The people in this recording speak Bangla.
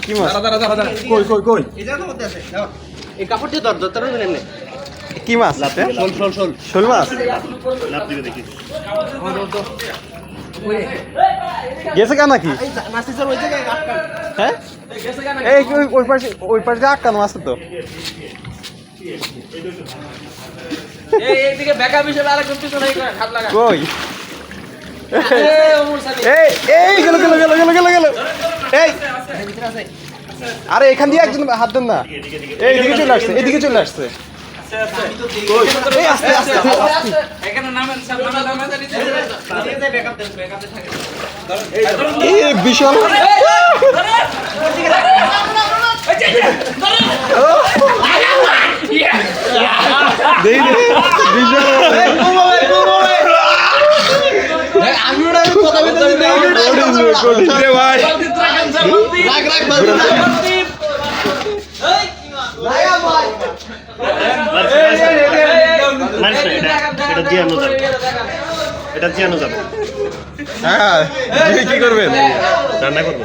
কি মাছ? কই কই কই? এই কাপড় দিয়ে ধরতে পারবেন এমনি। কি মাছ? শোল মাছ গেছে কেন নাকি? হ্যাঁ এই ওই পাশে আটকানো আছে তো। কই এই গেল গেল গেল গেল গেল গেল এই আরে এখান দিয়ে একজন হাত দেন না। এইদিকে চলে আসছে, এদিকে চলে আসছে। এই আস্তে আস্তে এই বিশাল এটা জিয়ানো যাবে। হ্যাঁ কি করবেন? রান্না করবো।